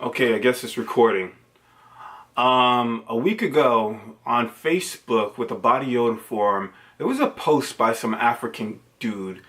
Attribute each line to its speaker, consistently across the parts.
Speaker 1: Okay, I guess it's recording. A week ago on Facebook with the Body Yoda forum, there was a post by some African dude,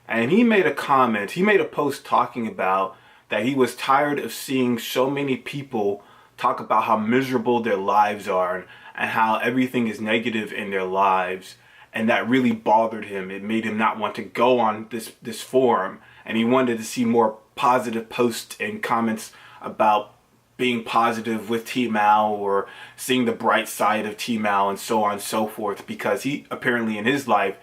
Speaker 1: and he made a comment. He made a post talking about that he was tired of seeing so many people talk about how miserable their lives are and how everything is negative in their lives, and that really bothered him. It made him not want to go on this forum, and he wanted to see more positive posts and comments about being positive with T-Mal or seeing the bright side of T-Mal and so on and so forth, because he apparently in his life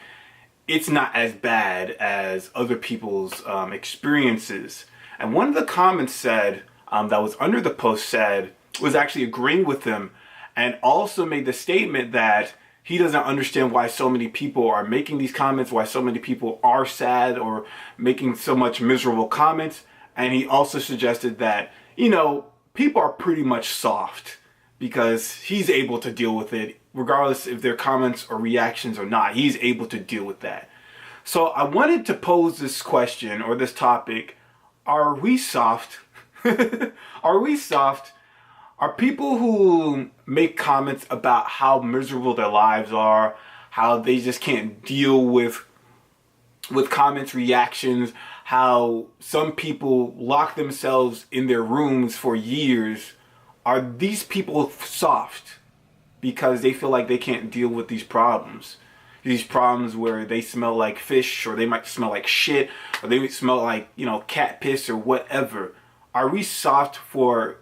Speaker 1: it's not as bad as other people's experiences. And one of the comments said, that was under the post said, was actually agreeing with him, and also made the statement that he doesn't understand why so many people are making these comments, why so many people are sad or making so much miserable comments. And he also suggested that, people are pretty much soft because he's able to deal with it regardless if their comments or reactions or not. He's able to deal with that. So I wanted to pose this question or this topic. Are we soft? Are we soft? Are people who make comments about how miserable their lives are, how they just can't deal with comments, reactions, how some people lock themselves in their rooms for years, are these people soft because they feel like they can't deal with these problems? These problems where they smell like fish, or they might smell like shit, or they might smell like, cat piss or whatever. Are we soft for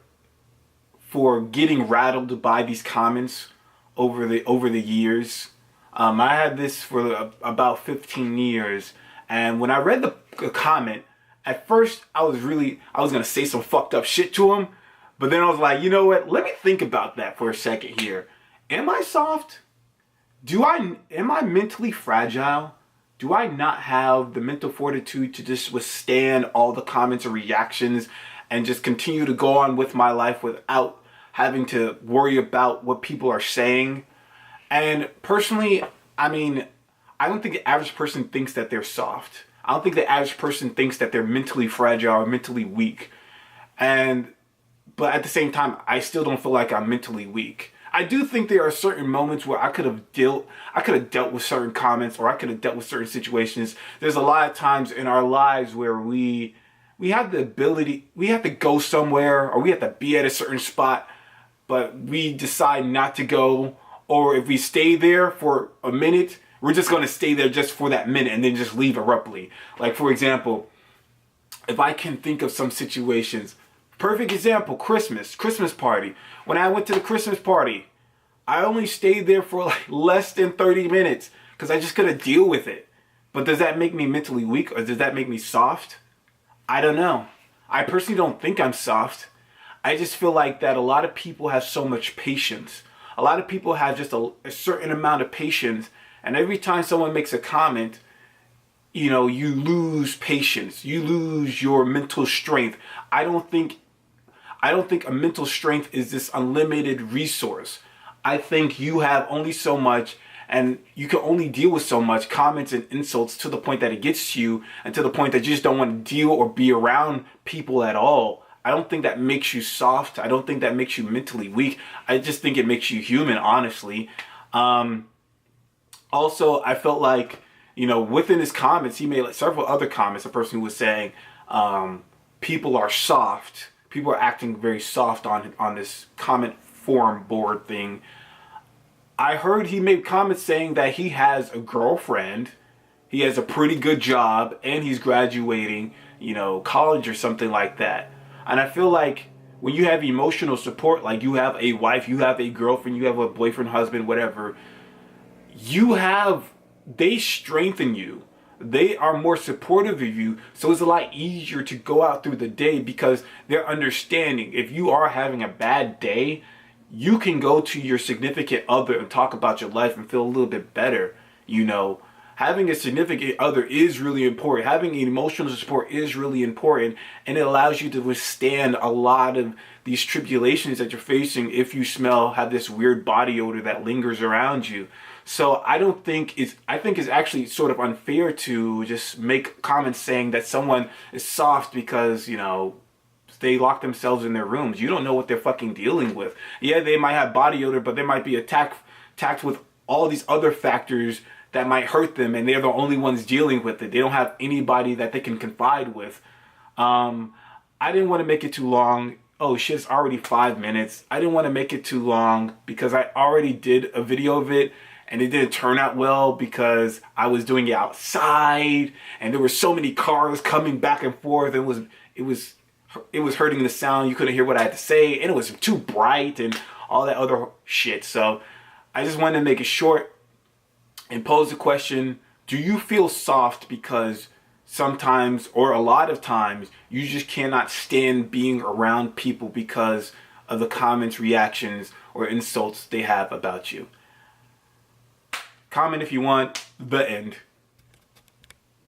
Speaker 1: getting rattled by these comments over the years? I had this for about 15 years, and when I read the comment, at first I was gonna say some fucked up shit to him, but then I was like, you know what? Let me think about that for a second here. Am I soft? Am I mentally fragile? Do I not have the mental fortitude to just withstand all the comments or reactions and just continue to go on with my life without having to worry about what people are saying? And personally, I don't think the average person thinks that they're soft. I don't think the average person thinks that they're mentally fragile or mentally weak. But at the same time, I still don't feel like I'm mentally weak. I do think there are certain moments where I could have dealt with certain comments, or I could have dealt with certain situations. There's a lot of times in our lives where we have the ability, we have to go somewhere, or we have to be at a certain spot, but we decide not to go. Or if we stay there for a minute, we're just going to stay there just for that minute and then just leave abruptly. Like, for example, if I can think of some situations, perfect example, Christmas party. When I went to the Christmas party, I only stayed there for like less than 30 minutes because I just couldn't deal with it. But does that make me mentally weak, or does that make me soft? I don't know. I personally don't think I'm soft. I just feel like that a lot of people have so much patience. A lot of people have just a certain amount of patience, and every time someone makes a comment, you lose patience. You lose your mental strength. I don't think a mental strength is this unlimited resource. I think you have only so much, and you can only deal with so much comments and insults to the point that it gets to you, and to the point that you just don't want to deal or be around people at all. I don't think that makes you soft. I don't think that makes you mentally weak. I just think it makes you human, honestly. Also, I felt like, within his comments, he made like several other comments. A person who was saying, people are soft. People are acting very soft on this comment forum board thing. I heard he made comments saying that he has a girlfriend, he has a pretty good job, and he's graduating, college or something like that. And I feel like when you have emotional support, like you have a wife, you have a girlfriend, you have a boyfriend, husband, whatever, they strengthen you. They are more supportive of you. So it's a lot easier to go out through the day because they're understanding. If you are having a bad day, you can go to your significant other and talk about your life and feel a little bit better. Having a significant other is really important. Having emotional support is really important, and it allows you to withstand a lot of these tribulations that you're facing if you have this weird body odor that lingers around you. So I think it's actually sort of unfair to just make comments saying that someone is soft because, They lock themselves in their rooms. You don't know what they're fucking dealing with. Yeah, they might have body odor, but they might be attacked with all these other factors that might hurt them, and they're the only ones dealing with it. They don't have anybody that they can confide with. I didn't want to make it too long. Oh shit, it's already 5 minutes. I didn't want to make it too long because I already did a video of it, and it didn't turn out well because I was doing it outside and there were so many cars coming back and forth. It was hurting the sound. You couldn't hear what I had to say, and it was too bright and all that other shit. So I just wanted to make it short and pose the question, do you feel soft because sometimes, or a lot of times, you just cannot stand being around people because of the comments, reactions, or insults they have about you? Comment if you want. The end.